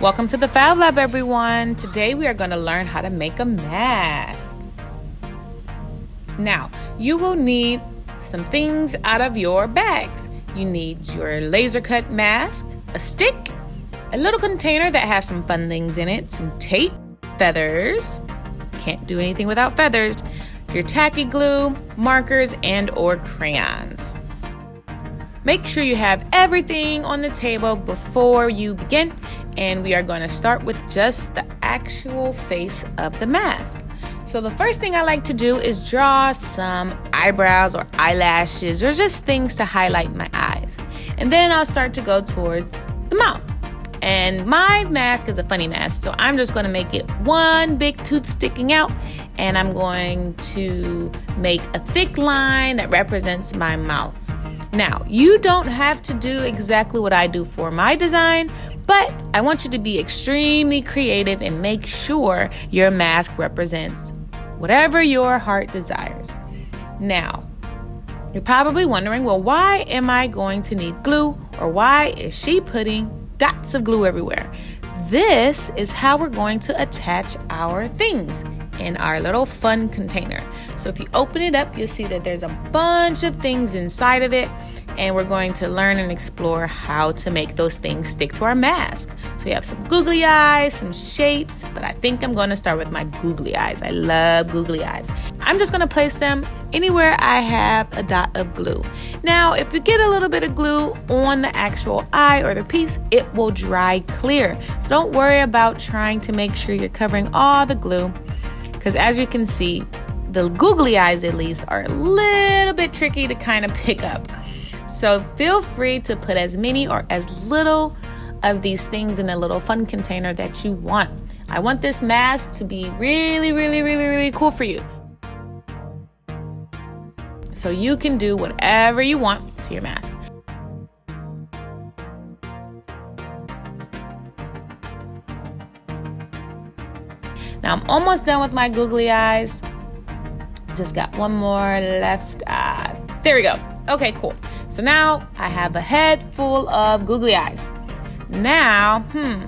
Welcome to the Fab Lab, everyone. Today we are going to learn how to make a mask. Now, you will need some things out of your bags. You need your laser cut mask, a stick, a little container that has some fun things in it, some tape, feathers. Can't do anything without feathers. Your tacky glue, markers, and or crayons. Make sure you have everything on the table before you begin, and we are going to start with just the actual face of the mask. So the first thing I like to do is draw some eyebrows or eyelashes or just things to highlight my eyes. And then I'll start to go towards the mouth. And my mask is a funny mask, so I'm just going to make it one big tooth sticking out, and I'm going to make a thick line that represents my mouth. Now, you don't have to do exactly what I do for my design, but I want you to be extremely creative and make sure your mask represents whatever your heart desires. Now, you're probably wondering, well, why am I going to need glue, or why is she putting dots of glue everywhere? This is how we're going to attach our things in our little fun container. So if you open it up, you'll see that there's a bunch of things inside of it, and we're going to learn and explore how to make those things stick to our mask. So we have some googly eyes, some shapes, but I think I'm going to start with my googly eyes. I love googly eyes. I'm just going to place them anywhere I have a dot of glue. Now, if you get a little bit of glue on the actual eye or the piece, it will dry clear. So don't worry about trying to make sure you're covering all the glue, because as you can see, the googly eyes at least are a little bit tricky to kind of pick up. So feel free to put as many or as little of these things in a little fun container that you want. I want this mask to be really cool for you. So you can do whatever you want to your mask. Now I'm almost done with my googly eyes. Just got one more left. There we go. Okay, cool. So now I have a head full of googly eyes. Now,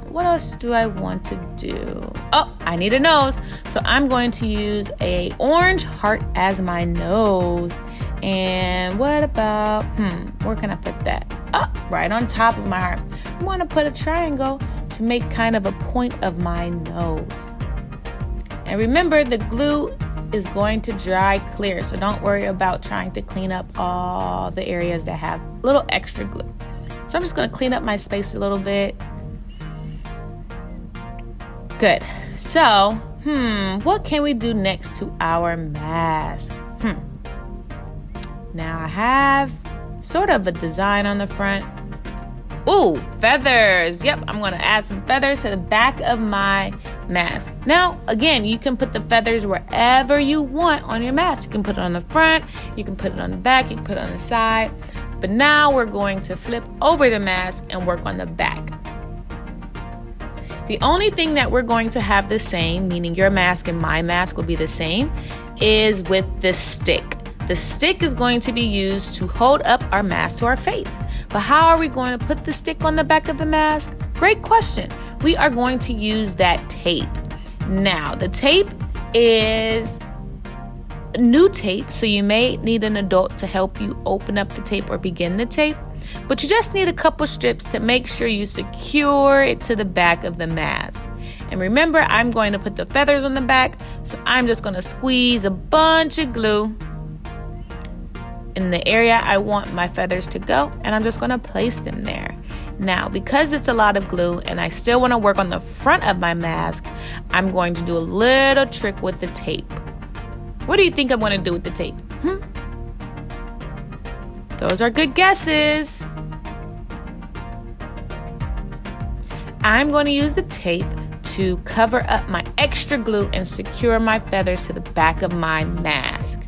what else do I want to do? Oh, I need a nose. So I'm going to use a orange heart as my nose. And what about, where can I put that? Oh, right on top of my heart. I want to put a triangle to make kind of a point of my nose. And remember, the glue is going to dry clear, so don't worry about trying to clean up all the areas that have a little extra glue. So I'm just going to clean up my space a little bit. Good. So, what can we do next to our mask? Now I have sort of a design on the front. Ooh, feathers. Yep, I'm going to add some feathers to the back of my mask. Now, again, you can put the feathers wherever you want on your mask. You can put it on the front, you can put it on the back, you can put it on the side. But now we're going to flip over the mask and work on the back. The only thing that we're going to have the same, meaning your mask and my mask will be the same, is with this stick. The stick is going to be used to hold up our mask to our face. But how are we going to put the stick on the back of the mask? Great question. We are going to use that tape. Now, the tape is new tape, so you may need an adult to help you open up the tape or begin the tape. But you just need a couple strips to make sure you secure it to the back of the mask. And remember, I'm going to put the feathers on the back, so I'm just going to squeeze a bunch of glue in the area I want my feathers to go, and I'm just going to place them there. Now, because it's a lot of glue and I still want to work on the front of my mask, I'm going to do a little trick with the tape. What do you think I'm going to do with the tape? Those are good guesses. I'm going to use the tape to cover up my extra glue and secure my feathers to the back of my mask.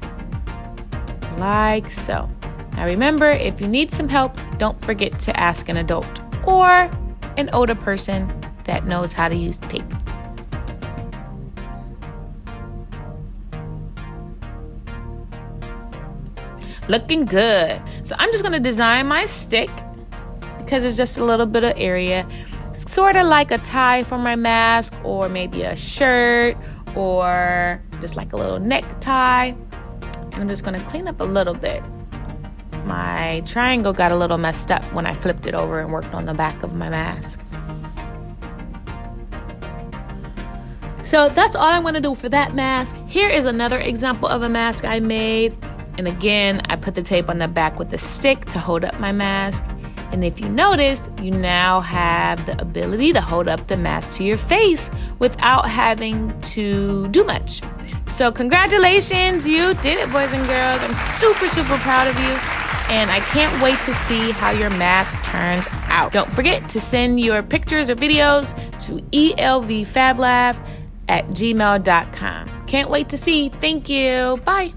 Like so. Now remember, if you need some help, don't forget to ask an adult or an older person that knows how to use tape. Looking good. So I'm just going to design my stick because it's just a little bit of area. sort of like a tie for my mask, or maybe a shirt, or just like a little necktie. And I'm just going to clean up a little bit. My triangle got a little messed up when I flipped it over and worked on the back of my mask. So that's all I'm going to do for that mask. Here is another example of a mask I made. And again, I put the tape on the back with a stick to hold up my mask. And if you notice, you now have the ability to hold up the mask to your face without having to do much. So congratulations, you did it, boys and girls. I'm super, super proud of you. And I can't wait to see how your mask turns out. Don't forget to send your pictures or videos to elvfablab@gmail.com. Can't wait to see. Thank you. Bye.